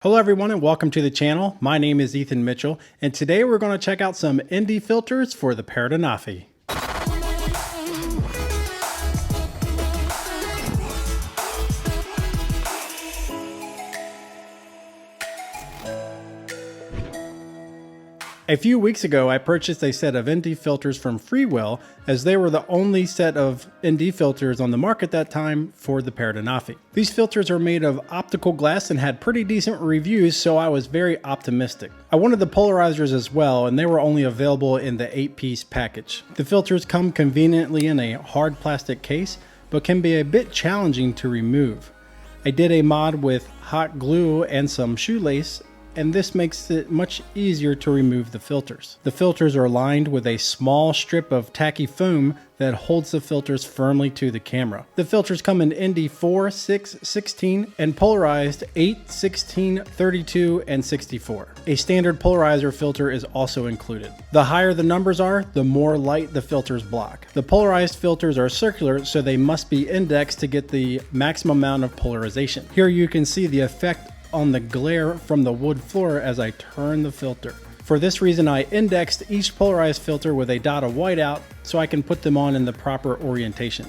Hello everyone and welcome to the channel. My name is Ethan Mitchell and today we're going to check out some ND filters for the Parrot Anafi. A few weeks ago, I purchased a set of ND filters from Freewell as they were the only set of ND filters on the market that time for the Parrot Anafi. These filters are made of optical glass and had pretty decent reviews, so I was very optimistic. I wanted the Polarisers as well, and they were only available in the 8-piece package. The filters come conveniently in a hard plastic case, but can be a bit challenging to remove. I did a mod with hot glue and some shoelace, and this makes it much easier to remove the filters. The filters are lined with a small strip of tacky foam that holds the filters firmly to the camera. The filters come in ND 4, 6, 16, and polarized 8, 16, 32, and 64. A standard polarizer filter is also included. The higher the numbers are, the more light the filters block. The polarized filters are circular, so they must be indexed to get the maximum amount of polarization. Here you can see the effect on the glare from the wood floor as I turn the filter. For this reason, I indexed each polarized filter with a dot of white out so I can put them on in the proper orientation.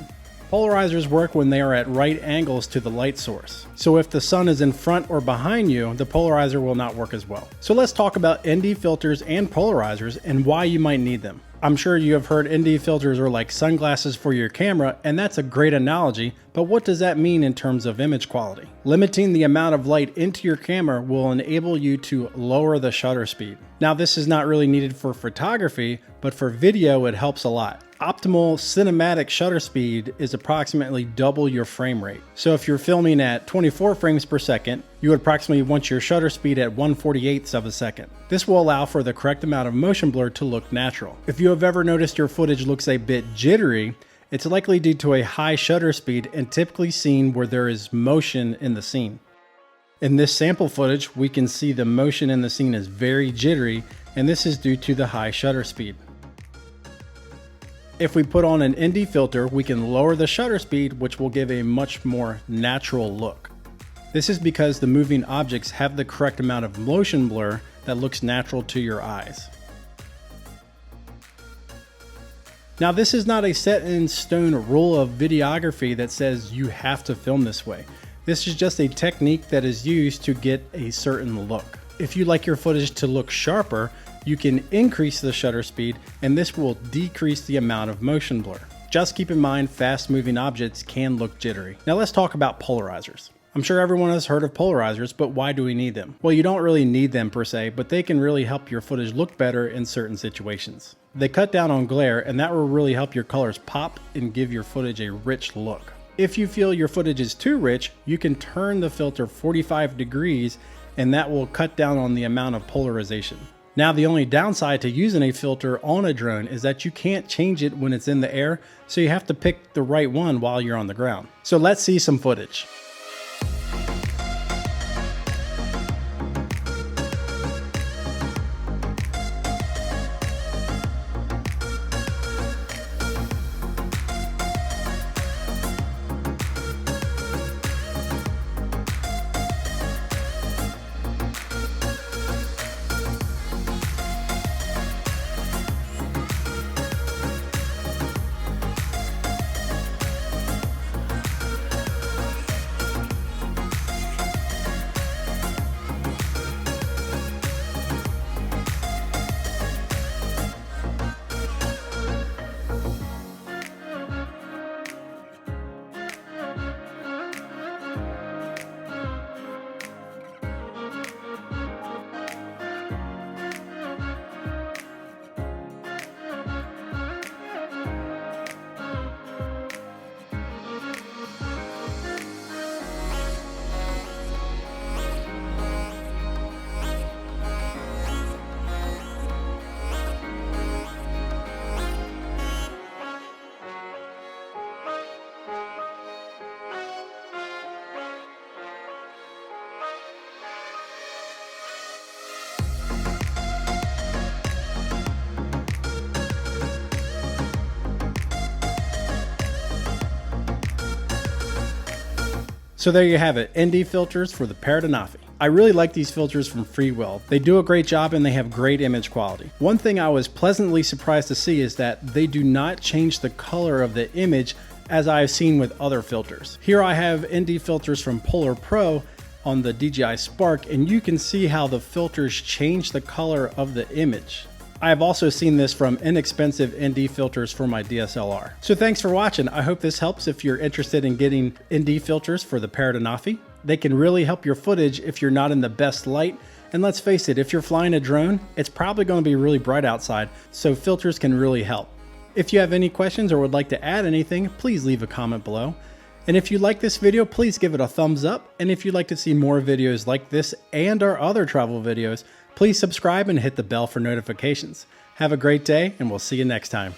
Polarizers work when they are at right angles to the light source. So if the sun is in front or behind you, the polarizer will not work as well. So let's talk about ND filters and polarizers and why you might need them. I'm sure you have heard ND filters are like sunglasses for your camera, and that's a great analogy, but what does that mean in terms of image quality? Limiting the amount of light into your camera will enable you to lower the shutter speed. Now, this is not really needed for photography, but for video it helps a lot. Optimal cinematic shutter speed is approximately double your frame rate. So if you're filming at 24 frames per second, you would approximately want your shutter speed at 1/48 of a second. This will allow for the correct amount of motion blur to look natural. If you have ever noticed your footage looks a bit jittery, it's likely due to a high shutter speed and typically seen where there is motion in the scene. In this sample footage, we can see the motion in the scene is very jittery, and this is due to the high shutter speed. If we put on an ND filter, we can lower the shutter speed, which will give a much more natural look. This is because the moving objects have the correct amount of motion blur that looks natural to your eyes. Now, this is not a set in stone rule of videography that says you have to film this way. This is just a technique that is used to get a certain look. If you like your footage to look sharper, you can increase the shutter speed, and this will decrease the amount of motion blur. Just keep in mind, fast moving objects can look jittery. Now let's talk about polarizers. I'm sure everyone has heard of polarizers, but why do we need them? Well, you don't really need them per se, but they can really help your footage look better in certain situations. They cut down on glare, and that will really help your colors pop and give your footage a rich look. If you feel your footage is too rich, you can turn the filter 45 degrees, and that will cut down on the amount of polarization. Now, the only downside to using a filter on a drone is that you can't change it when it's in the air, so you have to pick the right one while you're on the ground. So let's see some footage. So there you have it, ND filters for the Parrot Anafi. I really like these filters from Freewell. They do a great job and they have great image quality. One thing I was pleasantly surprised to see is that they do not change the color of the image as I have seen with other filters. Here I have ND filters from Polar Pro on the DJI Spark, and you can see how the filters change the color of the image. I have also seen this from inexpensive ND filters for my DSLR. So thanks for watching. I hope this helps if you're interested in getting ND filters for the Parrot Anafi. They can really help your footage if you're not in the best light. And let's face it, if you're flying a drone, it's probably going to be really bright outside, so filters can really help. If you have any questions or would like to add anything, please leave a comment below. And if you like this video, please give it a thumbs up. And if you'd like to see more videos like this and our other travel videos, please subscribe and hit the bell for notifications. Have a great day, and we'll see you next time.